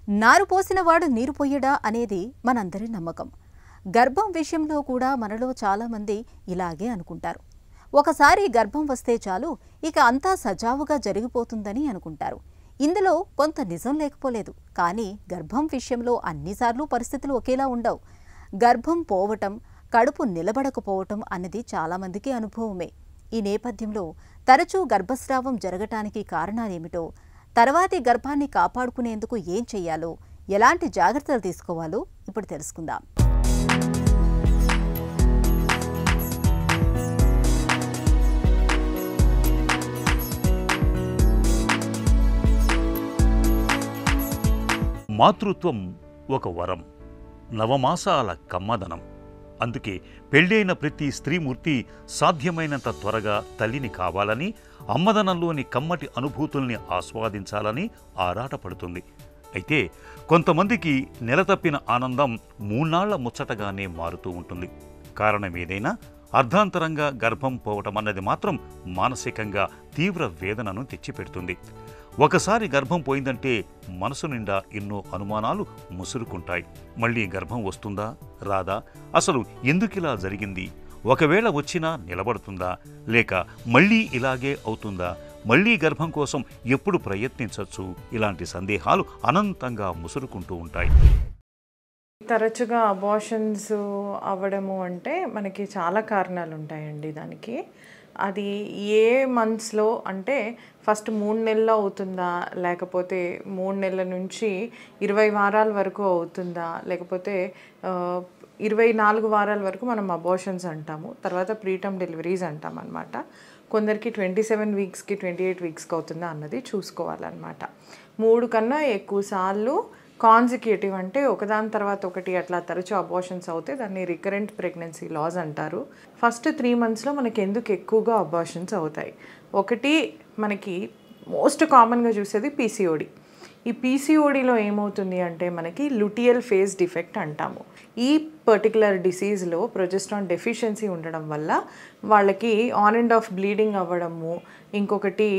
నారు పోసినవాడు నీరు పొయ్యడా అనేది మనందరి నమ్మకం. గర్భం విషయంలో కూడా మనలో చాలామంది ఇలాగే అనుకుంటారు. ఒకసారి గర్భం వస్తే చాలు ఇక అంతా సజావుగా జరిగిపోతుందని అనుకుంటారు. ఇందులో కొంత నిజం లేకపోలేదు. కానీ గర్భం విషయంలో అన్నిసార్లు పరిస్థితులు ఒకేలా ఉండవు. గర్భం పోవటం, కడుపు నిలబడకపోవటం అన్నది చాలామందికి అనుభవమే. ఈ నేపథ్యంలో తరచూ గర్భస్రావం జరగటానికి కారణాలేమిటో, తర్వాతి గర్భాన్ని కాపాడుకునేందుకు ఏం చెయ్యాలో, ఎలాంటి జాగ్రత్తలు తీసుకోవాలో ఇప్పుడు తెలుసుకుందాం. మాతృత్వం ఒక వరం, నవమాసాల కమ్మదనం. అందుకే పెళ్ళైన ప్రతి స్త్రీమూర్తి సాధ్యమైనంత త్వరగా తల్లిని కావాలని, అమ్మదనంలోని కమ్మటి అనుభూతుల్ని ఆస్వాదించాలని ఆరాటపడుతుంది. అయితే కొంతమందికి నెలతప్పిన ఆనందం మూన్నాళ్ల ముచ్చటగానే మారుతూ ఉంటుంది. కారణమేదైనా అర్ధాంతరంగా గర్భం పోవటం అన్నది మాత్రం మానసికంగా తీవ్ర వేదనను తెచ్చిపెడుతుంది. ఒకసారి గర్భం పోయిందంటే మనసు నిండా ఎన్నో అనుమానాలు ముసురుకుంటాయి. మళ్ళీ గర్భం వస్తుందా రాదా, అసలు ఎందుకిలా జరిగింది, ఒకవేళ వచ్చినా నిలబడుతుందా, లేక మళ్ళీ ఇలాగే అవుతుందా, మళ్ళీ గర్భం కోసం ఎప్పుడు ప్రయత్నించవచ్చు, ఇలాంటి సందేహాలు అనంతంగా ముసురుకుంటూ ఉంటాయి. తరచుగా అబార్షన్స్ అవ్వడము అంటే మనకి చాలా కారణాలు ఉంటాయండి దానికి. అది ఏ మంత్స్లో అంటే ఫస్ట్ 3 నెలల్లో అవుతుందా, లేకపోతే 3 నెలల నుంచి 20 వారాల వరకు అవుతుందా, లేకపోతే 24 వారాల వరకు మనం అబార్షన్స్ అంటాము. తర్వాత ప్రీటర్మ్ డెలివరీస్ అంటాం అన్నమాట. కొందరికి 27 వీక్స్కి 28 వీక్స్కి అవుతుందా అన్నది చూసుకోవాలన్నమాట. 3 కన్నా ఎక్కువ సార్లు కాన్సిక్యూటివ్ అంటే ఒకదాని తర్వాత ఒకటి అట్లా తరచూ అబార్షన్స్ అవుతే దాన్ని రికరెంట్ ప్రెగ్నెన్సీ లాస్ అంటారు. ఫస్ట్ 3 మంత్స్లో మనకి ఎందుకు ఎక్కువగా అబార్షన్స్ అవుతాయి? ఒకటి మనకి మోస్ట్ కామన్గా చూసేది పీసీఓడి. ఈ పీసీఓడిలో ఏమవుతుంది అంటే మనకి లుటియల్ ఫేజ్ డిఫెక్ట్ అంటాము. ఈ పర్టికులర్ డిసీజ్లో ప్రొజెస్ట్రాన్ డెఫిషియన్సీ ఉండడం వల్ల వాళ్ళకి ఆన్ అండ్ ఆఫ్ బ్లీడింగ్ అవ్వడము, ఇంకొకటి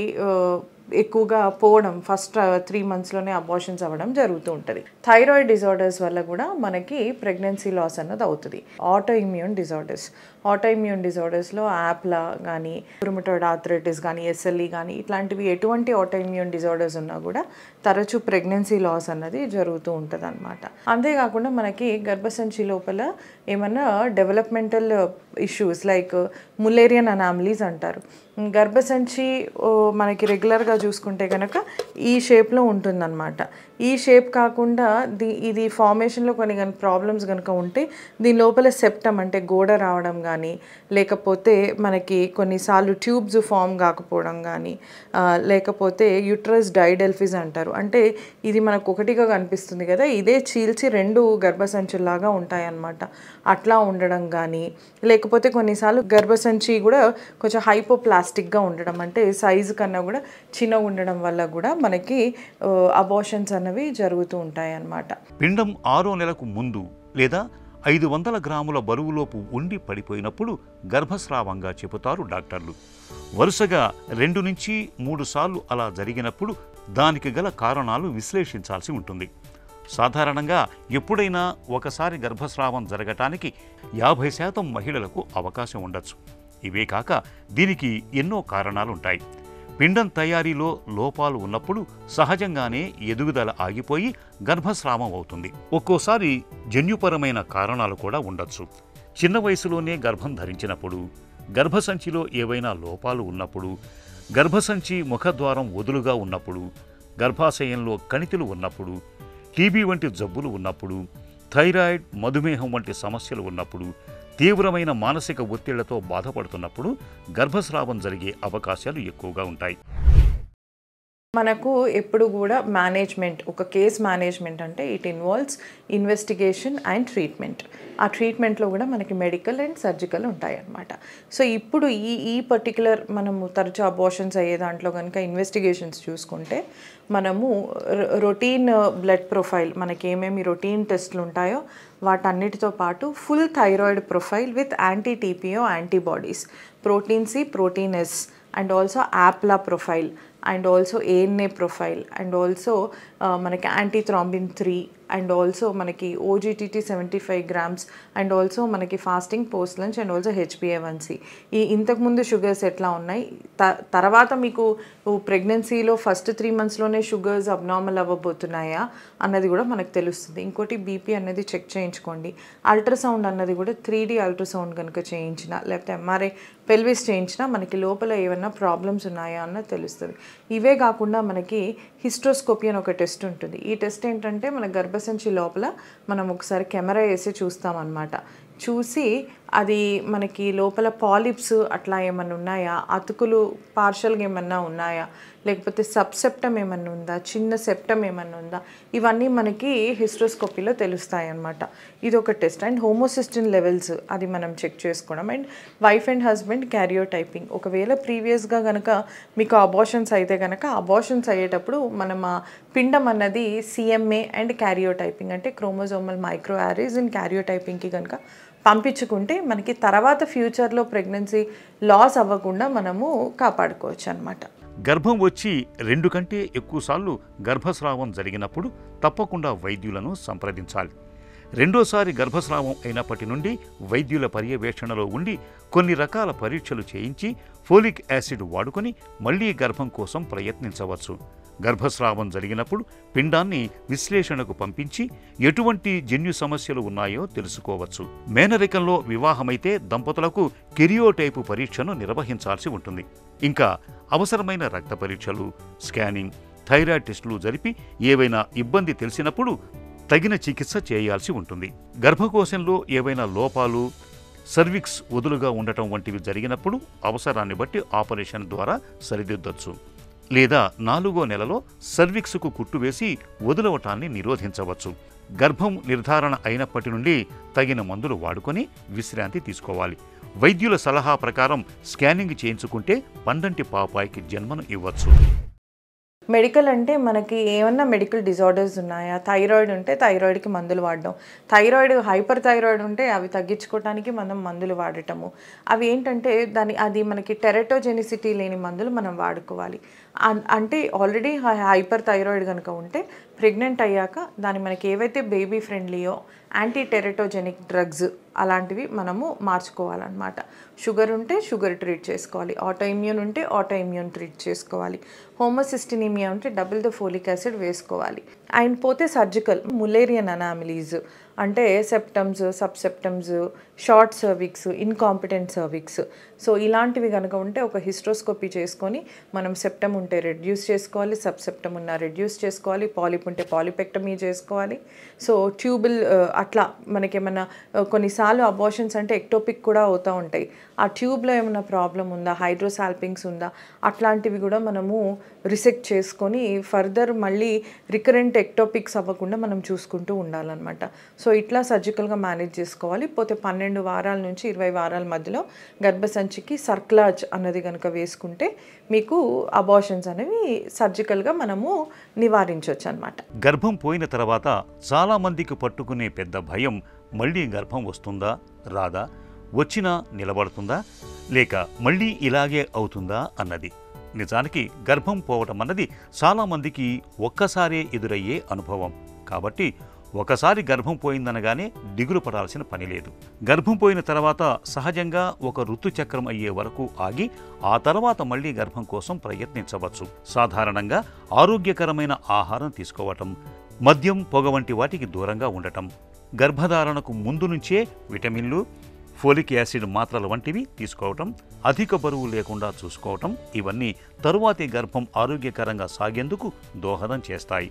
ఎక్కువగా పోవడం, ఫస్ట్ 3 మంత్స్లోనే అబార్షన్స్ అవ్వడం జరుగుతూ ఉంటుంది. థైరాయిడ్ డిజార్డర్స్ వల్ల కూడా మనకి ప్రెగ్నెన్సీ లాస్ అన్నది అవుతుంది. ఆటో ఇమ్యూన్ డిజార్డర్స్లో యాప్లా కానీ, రుమటాయిడ్ ఆర్థరైటిస్ కానీ, ఎస్ఎల్ఈ కానీ, ఇట్లాంటివి ఎటువంటి ఆటో ఇమ్యూన్ డిజార్డర్స్ ఉన్నా కూడా తరచూ ప్రెగ్నెన్సీ లాస్ అన్నది జరుగుతూ ఉంటుంది అనమాట. అంతేకాకుండా మనకి గర్భసంచి లోపల ఏమన్నా developmental issues like Mullerian anomalies అంటారు. గర్భసంచి మనకి రెగ్యులర్గా చూసుకుంటే కనుక ఈ షేప్లో ఉంటుందన్నమాట. ఈ షేప్ కాకుండా ఇది ఫార్మేషన్లో కొన్ని ప్రాబ్లమ్స్ కనుక ఉంటే దీని లోపల సెప్టమ్ అంటే గోడ రావడం కానీ, లేకపోతే మనకి కొన్నిసార్లు ట్యూబ్స్ ఫామ్ కాకపోవడం కానీ, లేకపోతే యూట్రస్ డైడెల్ఫిస్ అంటారు. అంటే ఇది మనకు ఒకటిగా కనిపిస్తుంది కదా, ఇదే చీల్చి 2 గర్భసంచుల్లాగా ఉంటాయన్నమాట. అట్లా ఉండడం కానీ, లేకపోతే కొన్నిసార్లు గర్భసంచి కూడా కొంచెం హైపోప్లాస్టిక్గా ఉండడం, అంటే సైజు కన్నా కూడా చిన్నగా ఉండడం వల్ల కూడా మనకి అబార్షన్స్ అన్నవి జరుగుతూ ఉంటాయి అన్నమాట. పిండం 6వ నెలకు ముందు లేదా 500 గ్రాముల బరువులోపు ఉండి పడిపోయినప్పుడు గర్భస్రావంగా చెబుతారు డాక్టర్లు. వరుసగా 2 నుంచి 3 సార్లు అలా జరిగినప్పుడు దానికి గల కారణాలు విశ్లేషించాల్సి ఉంటుంది. సాధారణంగా ఎప్పుడైనా ఒకసారి గర్భస్రావం జరగటానికి 50% మహిళలకు అవకాశం ఉండొచ్చు. ఇవే కాక దీనికి ఎన్నో కారణాలుంటాయి. పిండం తయారీలో లోపాలు ఉన్నప్పుడు సహజంగానే ఎదుగుదల ఆగిపోయి గర్భస్రావం అవుతుంది. ఒక్కోసారి జన్యుపరమైన కారణాలు కూడా ఉండొచ్చు. చిన్న వయసులోనే గర్భం ధరించినప్పుడు, గర్భసంచిలో ఏవైనా లోపాలు ఉన్నప్పుడు, గర్భసంచి ముఖద్వారం వదులుగా ఉన్నప్పుడు, గర్భాశయంలో కణితులు ఉన్నప్పుడు, టీబీ వంటి జబ్బులు ఉన్నప్పుడు, థైరాయిడ్, మధుమేహం వంటి సమస్యలు ఉన్నప్పుడు, తీవ్రమైన మానసిక ఒత్తిళ్లతో బాధపడుతున్నప్పుడు గర్భస్రావం జరిగే అవకాశాలు ఎక్కువగా ఉంటాయి. మనకు ఎప్పుడు కూడా మేనేజ్మెంట్, ఒక కేస్ మేనేజ్మెంట్ అంటే it involves investigation and treatment. ఆ ట్రీట్మెంట్లో కూడా మనకి మెడికల్ అండ్ సర్జికల్ ఉంటాయి అన్నమాట. సో ఇప్పుడు ఈ పర్టికులర్ మనము తరచూ అబార్షన్స్ అయ్యే దాంట్లో కనుక ఇన్వెస్టిగేషన్స్ చూసుకుంటే మనము రొటీన్ బ్లడ్ ప్రొఫైల్, మనకి ఏమేమి రొటీన్ టెస్ట్లు ఉంటాయో వాటన్నిటితో పాటు full thyroid profile with anti TPO antibodies, protein C, protein S, and also APLA profile and also ANA profile and also మనకి యాంటీ థ్రాంబిన్ 3 అండ్ ఆల్సో మనకి OGTT 75 grams అండ్ ఆల్సో మనకి fasting post lunch and also HbA1c. ఈ ఇంతకుముందు sugars ఎట్లా ఉన్నాయి, తర్వాత మీకు ప్రెగ్నెన్సీలో ఫస్ట్ 3 monthsలోనే షుగర్స్ అబ్నార్మల్ అవ్వబోతున్నాయా అన్నది కూడా మనకు తెలుస్తుంది. ఇంకోటి బీపీ అనేది చెక్ చేయించుకోండి. అల్ట్రాసౌండ్ అన్నది కూడా 3D అల్ట్రాసౌండ్ కనుక చేయించినా లేకపోతే MRI పెల్విస్ చేయించినా మనకి లోపల ఏమైనా ప్రాబ్లమ్స్ ఉన్నాయా అన్నది తెలుస్తుంది. ఇవే కాకుండా మనకి హిస్ట్రోస్కోపీ అని ఒక టెస్ట్ ఉంటుంది. ఈ టెస్ట్ ఏంటంటే మన గర్భసంచి లోపల మనం ఒకసారి కెమెరా వేసి చూస్తామన్నమాట. చూసి అది మనకి లోపల పాలిప్స్ అట్లా ఏమన్నా ఉన్నాయా, అతుకులు పార్షల్గా ఏమన్నా ఉన్నాయా, లేకపోతే సబ్సెప్టమ్ ఏమన్నా ఉందా, చిన్న సెప్టమ్ ఏమన్నా ఉందా, ఇవన్నీ మనకి హిస్ట్రోస్కోపీలో తెలుస్తాయి అన్నమాట. ఇది ఒక టెస్ట్. అండ్ హోమోసిస్టిన్ లెవెల్స్ అది మనం చెక్ చేసుకోవడం. And wife and husband karyotyping. ఒకవేళ ప్రీవియస్గా కనుక మీకు అబార్షన్స్ అయితే కనుక అబార్షన్స్ అయ్యేటప్పుడు మనం ఆ పిండం అన్నది CMA అండ్ క్యారియోటైపింగ్ అంటే క్రోమోజోమల్ మైక్రో యారీస్ ఇన్ క్యారియోటైపింగ్కి కనుక పంపించుకుంటే మనకి తర్వాత ఫ్యూచర్లో ప్రెగ్నెన్సీ లాస్ అవ్వకుండా మనము కాపాడుకోవచ్చు అన్నమాట. గర్భం వచ్చి 2 కంటే ఎక్కువసార్లు గర్భస్రావం జరిగినప్పుడు తప్పకుండా వైద్యులను సంప్రదించాలి. రెండోసారి గర్భస్రావం అయినప్పటి నుండి వైద్యుల పర్యవేక్షణలో ఉండి కొన్ని రకాల పరీక్షలు చేయించి ఫోలిక్ యాసిడ్ వాడుకొని మళ్లీ గర్భం కోసం ప్రయత్నించవచ్చు. గర్భస్రావం జరిగినప్పుడు పిండాన్ని విశ్లేషణకు పంపించి ఎటువంటి జన్యు సమస్యలు ఉన్నాయో తెలుసుకోవచ్చు. మేనరికంలో వివాహమైతే దంపతులకు కెరియోటైపు పరీక్షను నిర్వహించాల్సి ఉంటుంది. ఇంకా అవసరమైన రక్త పరీక్షలు, స్కానింగ్, థైరాయిడ్ టెస్టులు జరిపి ఏవైనా ఇబ్బంది తెలిసినప్పుడు తగిన చికిత్స చేయాల్సి ఉంటుంది. గర్భకోశంలో ఏవైనా లోపాలు, సర్విక్స్ వదులుగా ఉండటం వంటివి జరిగినప్పుడు అవసరాన్ని బట్టి ఆపరేషన్ ద్వారా సరిదిద్దొచ్చు. లేదా 4వ నెలలో సర్విక్స్కు కుట్టువేసి వదులవటాన్ని నిరోధించవచ్చు. గర్భం నిర్ధారణ అయినప్పటి నుండి తగిన మందులు వాడుకొని విశ్రాంతి తీసుకోవాలి. వైద్యుల సలహా ప్రకారం స్కానింగ్ చేయించుకుంటే పండంటి పాపాయికి జన్మను ఇవ్వచ్చు. మెడికల్ అంటే మనకి ఏమన్నా మెడికల్ డిజార్డర్స్ ఉన్నాయా, థైరాయిడ్ ఉంటే థైరాయిడ్కి మందులు వాడడం, థైరాయిడ్ హైపర్ థైరాయిడ్ ఉంటే అవి తగ్గించుకోవడానికి మనం మందులు వాడటము. అవి ఏంటంటే అది మనకి టెరటోజెనిసిటీ లేని మందులు మనం వాడుకోవాలి. అంటే ఆల్రెడీ హైపర్ థైరాయిడ్ కనుక ఉంటే ప్రెగ్నెంట్ అయ్యాక దాన్ని మనకి ఏవైతే బేబీ ఫ్రెండ్లీయో యాంటీ టెరటోజెనిక్ డ్రగ్స్ అలాంటివి మనము మార్చుకోవాలన్నమాట. షుగర్ ఉంటే షుగర్ ట్రీట్ చేసుకోవాలి, ఆటో ఇమ్యూన్ ఉంటే ఆటో ఇమ్యూన్ ట్రీట్ చేసుకోవాలి, హోమోసిస్టినిమియా ఉంటే డబుల్ ద ఫోలిక్ యాసిడ్ వేసుకోవాలి. అండ్ పోతే సర్జికల్ ములేరియన్ అనామలీస్ అంటే septums, subseptums, short cervix, incompetent cervix, so ఇలాంటివి కనుక ఉంటే ఒక హిస్ట్రోస్కోపీ చేసుకొని మనం సెప్టమ్ ఉంటే రెడ్యూస్ చేసుకోవాలి, సబ్సెప్టమ్ ఉన్న రెడ్యూస్ చేసుకోవాలి, పాలిప్ ఉంటే పాలిపెక్టమీ చేసుకోవాలి. సో ట్యూబుల్ అట్లా మనకేమన్నా కొన్నిసార్లు అబార్షన్స్ అంటే ఎక్టోపిక్ కూడా అవుతూ ఉంటాయి. ఆ ట్యూబ్లో ఏమైనా ప్రాబ్లం ఉందా, హైడ్రోసాల్పింగ్స్ ఉందా, అట్లాంటివి కూడా మనము రిసెక్ట్ చేసుకొని ఫర్దర్ మళ్ళీ రికరెంట్ ఎక్టోపిక్స్ అవ్వకుండా మనం చూసుకుంటూ ఉండాలన్నమాట. సో ఇట్లా సర్జికల్గా మేనేజ్ చేసుకోవాలి. పోతే 12 వారాల నుంచి 20 వారాల మధ్యలో గర్భసంచికి సర్క్లాజ్ అన్నది కనుక వేసుకుంటే మీకు అబార్షన్స్ అనేవి సర్జికల్గా మనము నివారించవచ్చు అన్నమాట. గర్భం పోయిన తర్వాత చాలా మందికి పట్టుకునే పెద్ద భయం మళ్ళీ గర్భం వస్తుందా, రాదా, వచ్చినా నిలబడుతుందా, లేక మళ్ళీ ఇలాగే అవుతుందా అన్నది. నిజానికి గర్భం పోవటం అన్నది చాలామందికి ఒక్కసారే ఎదురయ్యే అనుభవం. కాబట్టి ఒకసారి గర్భం పోయిందనగానే దిగులు పడాల్సిన పని లేదు. గర్భం పోయిన తర్వాత సహజంగా ఒక ఋతుచక్రం అయ్యే వరకు ఆగి ఆ తర్వాత మళ్లీ గర్భం కోసం ప్రయత్నించవచ్చు. సాధారణంగా ఆరోగ్యకరమైన ఆహారం తీసుకోవటం, మద్యం, పొగ వంటి వాటికి దూరంగా ఉండటం, గర్భధారణకు ముందు నుంచే విటమిన్లు, ఫోలిక్ యాసిడ్ మాత్రలు వంటివి తీసుకోవటం, అధిక బరువు లేకుండా చూసుకోవటం, ఇవన్నీ తరువాతి గర్భం ఆరోగ్యకరంగా సాగేందుకు దోహదం చేస్తాయి.